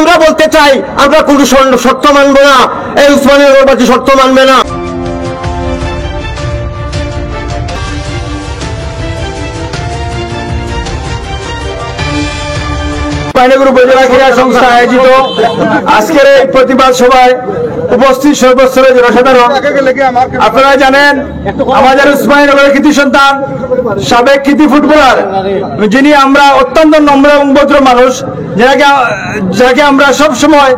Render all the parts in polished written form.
আমরা বলতে চাই আমরা কোনো শর্ত মানব না, এই উসমানীনগরবাসী শর্ত মানবে না। উপজেলা ক্রীড়া সংস্থা আয়োজিত আজকের এই প্রতিবাদ সভায় উপস্থিত সর্বস্তরের জনসাধারণ, আপনারা জানেন আমাদের উসমানীনগরের কৃতি সন্তান, সাবেক কৃতি ফুটবলার, যিনি আমরা অত্যন্ত নম্র এবং ভদ্র মানুষ, যাকে আমরা সব সময়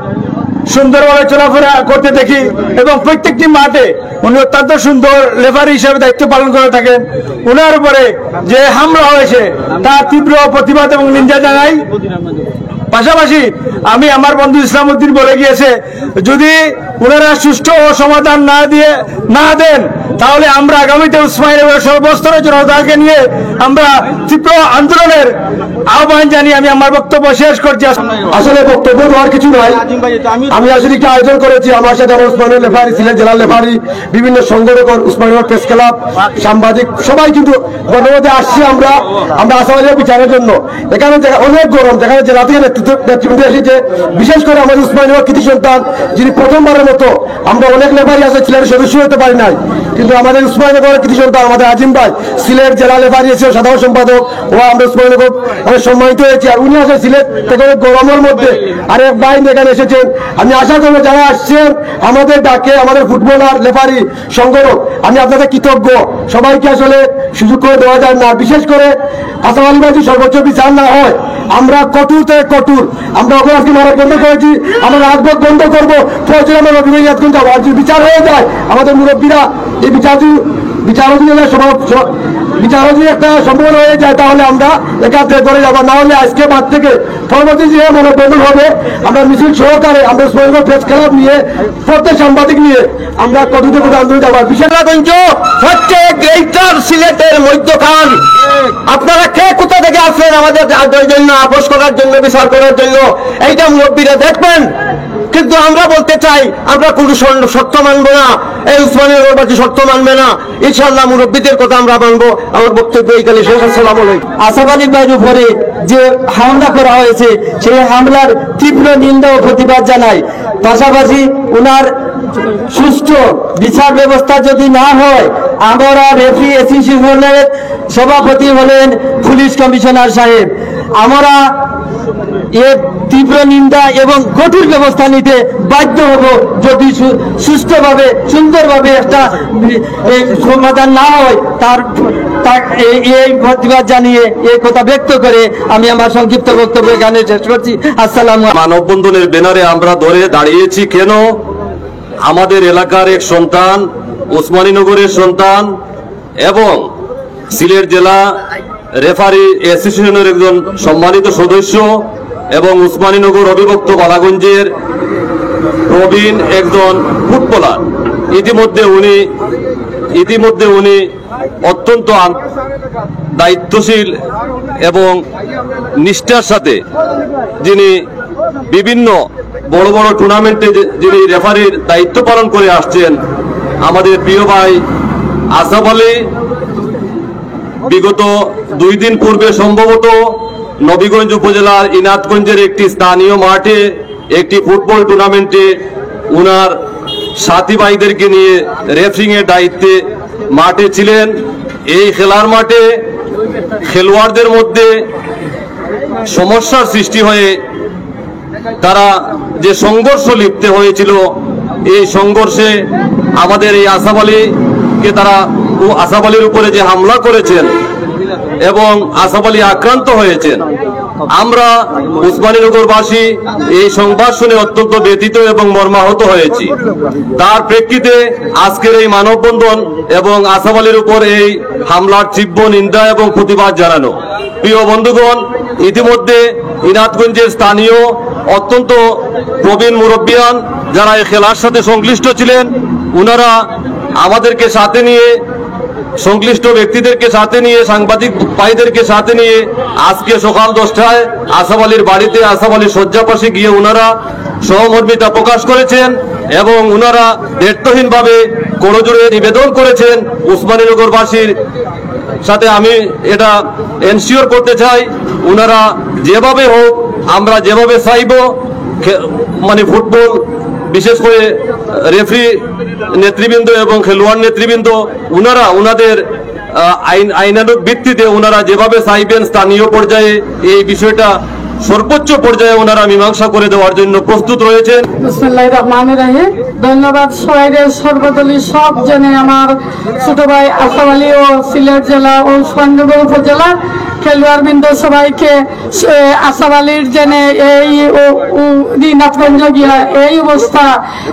সুন্দরভাবে চলাফেরা করতে দেখি এবং প্রত্যেকটি মাঠে উনি অত্যন্ত সুন্দর রেফারি হিসেবে দায়িত্ব পালন করে থাকেন। উনার উপরে যে হামলা হয়েছে তার তীব্র প্রতিবাদ এবং নিন্দা জানাই। পাশাপাশি আমি আমার বন্ধু ইসলাম উদ্দিন বলে গিয়েছে, যদি ওনারা সুষ্ঠু ও সমাধান না দেন তাহলে আমরা আগামীতে উসমানীনগরের সর্বস্তরের জনতাকে নিয়ে আমরা তীব্র আন্দোলনের আহ্বান জানিয়ে আমি আমার বক্তব্য শেষ করছি। আসলে বক্তব্য দেওয়ার কিছু নয়, আমি আসলে একটা আয়োজন করেছি, আমার সাথে আমার উসমানীনগর লেফারি, সিলেট জেলার লেফারি, বিভিন্ন সংগঠন, উসমানীনগর প্রেস ক্লাব, সাংবাদিক সবাই কিন্তু গণপথে আসছি আমরা আসামের বিচারের জন্য। এখানে অনেক গরম, যেখানে জেলা থেকে নেতৃবৃন্দ এসেছে, বিশেষ করে আমাদের উসমানীনগর কৃতি সন্তান যিনি প্রথমবারের মতো, আমরা অনেক লেফারি আছে সিলেটের সদস্য হতে পারি নাই, কিন্তু আমাদের উসমানীনগরের কৃতি সন্তান আমাদের আজিম ভাই সিলেট জেলা লেফারি এসে সাধারণ সম্পাদক, ও আমরা উসমানীনগর অনেক সম্মানিত হয়েছি। আর উনি আছে সিলেট থেকে গরমের মধ্যে আরেক ভাই এখানে এসেছেন। আমি আশা করবো যারা আসছেন আমাদের ডাকে, আমাদের ফুটবলার লেফারি সংগঠন, আমি আপনাদের কৃতজ্ঞ। সবাইকে আসলে সুযোগ করে দেওয়া যায় না, বিশেষ করে হাসান আলী ভাই সর্বোচ্চ বিচার না হয় আমরা কঠোর থেকে কঠোর, আমরা ওখানে আজকে মারা বন্ধ করেছি, আমরা রাজপথ বন্ধ করবো, প্রয়োজন আমরা রবীন্দ্রনাথগঞ্জ যাবো। আর যদি বিচার হয়ে যায় আমাদের মুরব্বীরা এই বিচারাধীন একটা সম্পূর্ণ হয়ে যায় তাহলে আমরা এখান থেকে করে যাবো, না হলে আজকে মাঠ থেকে পরবর্তী যে মানববন্ধন হবে আমরা মিছিল সহকারে আমরা উসমানীনগর প্রেস ক্লাব নিয়ে প্রত্যেক সাংবাদিক নিয়ে আমরা কতটুকু করে আন্দোলন যাবো। বিশালগঞ্জ হচ্ছে গ্রেটার সিলেটের মধ্যখান। আপনারা কে কোথা থেকে আসবেন আমাদের জন্য আপোষ করার জন্য, বিচার করার জন্য, এইটা মুরব্বীরা দেখবেন। কিন্তু আমরা বলতে চাই আমরা কোনো শর্ত মানবো না, এই উসমানীনগরবাসী শর্ত মানবে না। ইনশাআল্লাহ মুরব্বীদের কথা আমরা মানবো। আমার বক্তব্য এইখানে শেষ। আসসালামু আলাইকুম। আসাফ আলী ভাইয়ের উপরে যে হামলা করা হয়েছে সেই হামলার তীব্র নিন্দা ও প্রতিবাদ জানাই। পাশাপাশি উনার সুষ্ঠু বিচার ব্যবস্থা যদি না হয়, আমরা রেফারি অ্যাসোসিয়েশনের সভাপতি হলেন পুলিশ কমিশনার সাহেব, আমরা এর তীব্র নিন্দা এবং কঠোর ব্যবস্থা নিতে বাধ্য হব যদি সুষ্ঠুভাবে সুন্দরভাবে একটা সমাধান না হয়। এই প্রতিবাদ জানিয়ে এই কথা ব্যক্ত করে আমি আমার সংক্ষিপ্ত বক্তব্য এখানে শেষ করছি। আসসালামু আলাইকুম। মানববন্ধনের ব্যানারে আমরা ধরে দাঁড়িয়েছি কেন? আমাদের এলাকার এক সন্তান, উসমানীনগরের সন্তান এবং সিলেট জেলা রেফারি অ্যাসোসিয়েশনের একজন সম্মানিত সদস্য এবং উসমানীনগর অবিভক্ত বালাগঞ্জের প্রবীণ একজন ফুটবলার। ইতিমধ্যে উনি অত্যন্ত দায়িত্বশীল এবং নিষ্ঠার সাথে যিনি বিভিন্ন বড় বড় টুর্নামেন্টে যিনি রেফারির দায়িত্ব পালন করে আসছেন, আমাদের প্রিয় ভাই আসাফ আলী বিগত 2 দিন পূর্বে সম্ভবত নবীগঞ্জ উপজেলার ইনাতগঞ্জের একটি স্থানীয় মাঠে একটি ফুটবল টুর্নামেন্টে উনার সাথী ভাইদেরকে নিয়ে রেফারিং এর দায়িত্বে মাঠে ছিলেন। এই খেলার মাঠে খেলোয়াড়দের মধ্যে সমস্যার সৃষ্টি হয়ে তারা যে সংঘর্ষ লিপ্ত হয়েছিল, এই সংঘর্ষে আমাদের এই আসাফ আলীর উপরে যে হামলা করেছেন এবং আসাফ আলী আক্রান্ত হয়েছেন, আমরা উসমানীনগরবাসী এই সংবাদ শুনে অত্যন্ত ব্যথিত এবং মর্মাহত হয়েছি। তার প্রেক্ষিতে আজকের এই মানববন্ধন এবং আসাফ আলীর উপর এই হামলার তীব্র নিন্দা এবং প্রতিবাদ জানানো। প্রিয় বন্ধুগণ, ইতিমধ্যে ইনাতগঞ্জের স্থানীয় অত্যন্ত প্রবীণ মুরব্বিয়ান যারা এই খেলার সাথে সংশ্লিষ্ট ছিলেন, উনারা আমাদেরকে সাথে নিয়ে, সংশ্লিষ্ট ব্যক্তিদেরকে সাথে নিয়ে, সাংবাদিক ভাইদেরকে সাথে নিয়ে আজকে সকাল 10টায় আসাফ আলীর বাড়িতে, আসাফ আলীর শয্যাপাশে গিয়ে উনারা সহমর্মিতা প্রকাশ করেছেন এবং উনারা দায়িত্বহীনভাবে করজোড়ে নিবেদন করেছেন উসমানীনগরবাসীর সাথে। আমি এটা এনশিওর করতে চাই, উনারা যেভাবে হোক, আমরা যেভাবে চাইব মানে ফুটবল বিশেষ করে রেফারি নেতৃবৃন্দ এবং খেলোয়াড় নেতৃবৃন্দ ওনারা ওনাদের আইনানুগ ভিত্তিতে ওনারা যেভাবে চাইবেন স্থানীয় পর্যায়ে এই বিষয়টা সর্বোচ্চ পর্যায়ে ওনারা মীমাংসা করে দেওয়ার জন্য প্রস্তুত রয়েছেন। বিসমিল্লাহির রহমানির রহিম। ধন্যবাদ সবাইকে, সর্বদলীয় সব জনে আমার ছোট ভাই আসাফ আলী ও সিলেট জেলা ও উসমানীনগর উপজেলা খেলোয়াড়বৃন্দ সবাইকে আসাফ আলীর জেনে এই দিনাজগঞ্জ গিয়া এই অবস্থা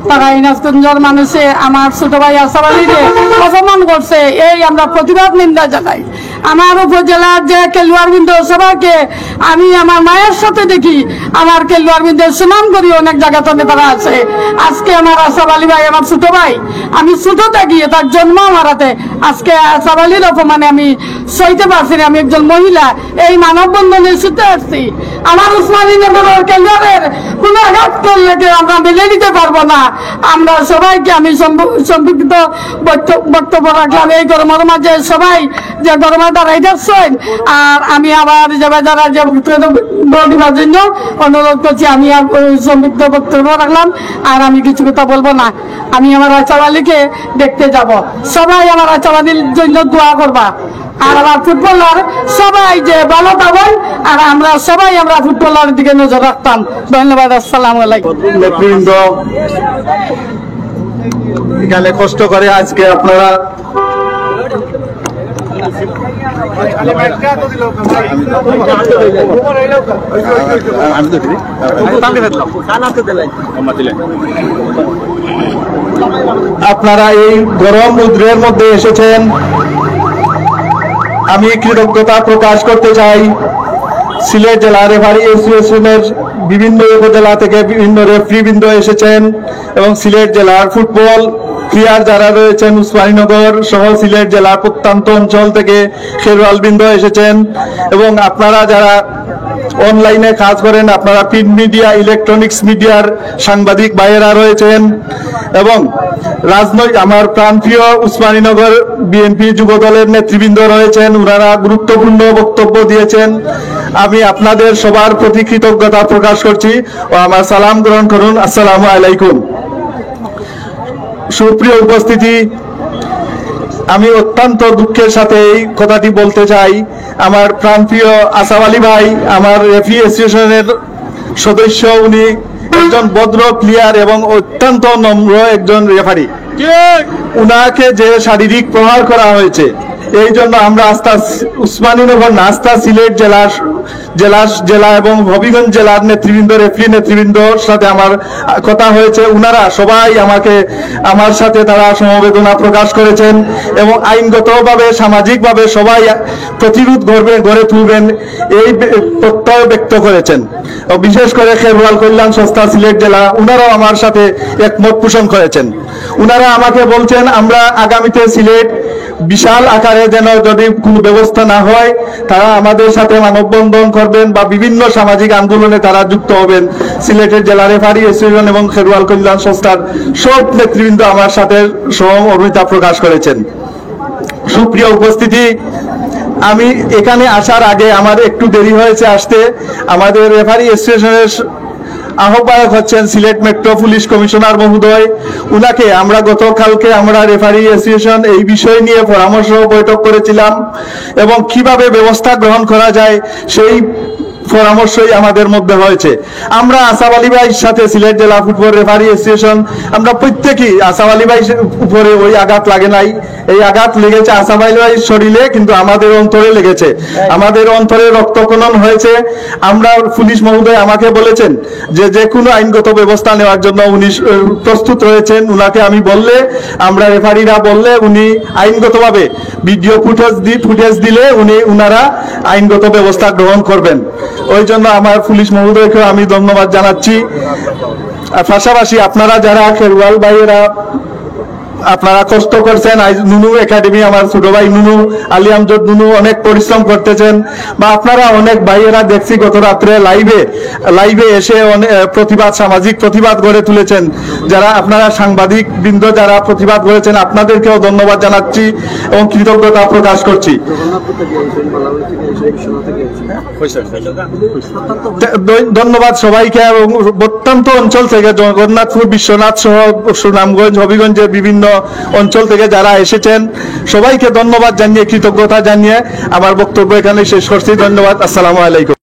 তারা দিনাজগঞ্জের মানুষে আমার ছোট ভাই আসাফ আলীকে অপমান করছে, এই আমরা প্রতিবাদ নিন্দা জানাই। আমার উপজেলার যে খেলোয়াড়বৃন্দ সবাইকে আমি আমার মায়ের সাথে দেখি, আমার খেলোয়াড়বৃন্দের সুনাম করি অনেক জায়গাতে তারা আছে। আজকে আমার আসাফ আলী ভাই আমার ছোট ভাই, আমি ছোট থাকি তার জন্ম আমার হাতে, আজকে আসাফ আলীর অপমানে আমি সইতে পারছি না। আমি একজন মহিলা, এই মানববন্ধনে ছুটে আসছি। আমার উসমানীনগরের খেলোয়াড়ের কোন আঘাত করলে আমরা মেনে নিতে পারবো না। আমরা সবাইকে আমি সম্পৃক্ত বক্তব্য রাখলাম এই গরমের মাঝে, সবাই যে গরমে দাঁড়াই যাচ্ছেন। আর আমি আবার যারা যে দিবার জন্য অনুরোধ করছি, আমি আর সম্পৃক্ত বক্তব্য রাখলাম আর আমি কিছু কথা বলবো না। আমি আমার আসাফ আলীকে দেখতে যাব, সবাই আমার আসাফ আলীর জন্য দোয়া করবা। আর আমার ফুটবলার সবাই যে ভালো পাবেন, আর আমরা সবাই আমরা ফুটবলারের দিকে নজর রাখতাম। ধন্যবাদ, আসসালামু আলাইকুম। নেতৃবৃন্দ এখানে কষ্ট করে আজকে আপনারা আপনারা এই গরম রৌদ্রের মধ্যে এসেছেন, আমি কৃতজ্ঞতা প্রকাশ করতে চাই। সিলেট জেলা রেফারি অ্যাসোসিয়েশনের বিভিন্ন উপজেলা থেকে বিভিন্ন রেফারিবৃন্দ এসেছেন এবং সিলেট জেলার ফুটবল প্লেয়ার যারা রয়েছেন উসমানীনগর সহ সিলেট জেলার প্রত্যন্ত অঞ্চল থেকে খেলোয়াড়বৃন্দ এসেছেন এবং আপনারা যারা অনলাইনে কাজ করেন, আপনারা প্রিন্ট মিডিয়া, ইলেকট্রনিক্স মিডিয়ার সাংবাদিক ভাইয়েরা রয়েছেন এবং আমার প্রাণপ্রিয় উসমানীনগর বিএনপি যুব দলের নেতৃবৃন্দ রয়েছেন, ওনারা গুরুত্বপূর্ণ বক্তব্য দিয়েছেন। আমি আপনাদের সবার প্রতি কৃতজ্ঞতা প্রকাশ করছি ও আমার সালাম গ্রহণ করুন। আসসালামু আলাইকুম। সুপ্রিয় উপস্থিতি, আমি অত্যন্ত দুঃখের সাথে এই কথাটি বলতে চাই, আমার প্রাণপ্রিয় আসাফ আলী ভাই আমার রেফারি অ্যাসোসিয়েশনের সদস্য, উনি একজন ভদ্র প্লেয়ার এবং অত্যন্ত নম্র একজন রেফারি। উনাকে যে শারীরিক প্রহার করা হয়েছে, এই জন্য আমরা উসমানীনগর নাস্তা সিলেট জেলা এবং হবিগঞ্জ জেলার নেতৃবৃন্দ, রেফারি নেতৃবৃন্দর সাথে আমার কথা হয়েছে। উনারা সবাই আমার সাথে তারা সমবেদনা প্রকাশ করেছেন এবং আইনগতভাবে সামাজিকভাবে সবাই প্রতিরোধ গড়ে তুলবেন এই প্রত্যয় ব্যক্ত করেছেন। বিশেষ করে খেলোয়াড় কল্যাণ সংস্থা সিলেট জেলা, উনারাও আমার সাথে একমত পোষণ করেছেন। উনারা আমাকে বলছেন আমরা আগামীতে সিলেট বিশাল আকারে যেন যদি কোনো ব্যবস্থা না হয়, তারা আমাদের সাথে মানববন্ধন করবেন বা বিভিন্ন সামাজিক আন্দোলনে তারা যুক্ত হবেন। সিলেটের জেলা রেফারি অ্যাসোসিয়েশন এবং খেলোয়াড় কল্যাণ সংস্থার সব নেতৃবৃন্দ আমার সাথে সহমর্মিতা প্রকাশ করেছেন। সুপ্রিয় উপস্থিতি, আমি এখানে আসার আগে আমার একটু দেরি হয়েছে আসতে। আমাদের রেফারি অ্যাসোসিয়েশনের আহ্বায়ক হচ্ছেন সিলেট মেট্রো পুলিশ কমিশনার মহোদয়। উনাকে আমরা গতকালকে আমরা রেফারি অ্যাসোসিয়েশন এই বিষয় নিয়ে পরামর্শ বৈঠক করেছিলাম এবং কিভাবে ব্যবস্থা গ্রহণ করা যায় সেই পরামর্শই আমাদের মধ্যে হয়েছে। আমরা আসাফ আলী ভাইয়ের সাথে সিলেট জেলা ফুটবল রেফারি অ্যাসোসিয়েশন আমরা প্রত্যেকেই আসাফ আলী ভাইয়ের উপরে ওই আঘাত লাগে নাই, এই আঘাত লেগেছে আসাফ আলী ভাইয়ের শরীরে, কিন্তু আমাদের অন্তরে লেগেছে, আমাদের অন্তরে রক্তক্ষরণ হয়েছে। আমরা পুলিশ মহোদয় আমাকে বলেছেন যে কোনো আইনগত ব্যবস্থা নেওয়ার জন্য উনি প্রস্তুত রয়েছেন। উনাকে আমি বললে, আমরা রেফারিরা বললে উনি আইনগতভাবে ভিডিও ফুটেজ দিলে উনারা আইনগত ব্যবস্থা গ্রহণ করবেন। ওই জন্য আমার পুলিশ মহোদয়কে আমি ধন্যবাদ জানাচ্ছি। আর পাশাপাশি আপনারা যারা খেলোয়াড় ভাইয়েরা আপনারা কষ্ট করছেন। আজ নুনু একাডেমি, আমার ছোট ভাই নুনু, আলী আমজদ নুনু অনেক পরিশ্রম করতেছেন, বা আপনারা অনেক ভাইয়েরা দেখছি গত রাত্রে লাইভে এসে অনেক প্রতিবাদ, সামাজিক প্রতিবাদ গড়ে তুলেছেন। যারা আপনারা সাংবাদিক বৃন্দ যারা প্রতিবাদ করেছেন, আপনাদেরকেও ধন্যবাদ জানাচ্ছি এবং কৃতজ্ঞতা প্রকাশ করছি। ধন্যবাদ সবাইকে। এবং প্রত্যন্ত অঞ্চল থেকে, জগন্নাথপুর, বিশ্বনাথ সহ সুনামগঞ্জ, হবিগঞ্জের বিভিন্ন অঞ্চল থেকে যারা এসেছেন সবাইকে ধন্যবাদ জানিয়ে, কৃতজ্ঞতা জানিয়ে আমার বক্তব্য এখানে শেষ করছি। ধন্যবাদ। আসসালামু আলাইকুম।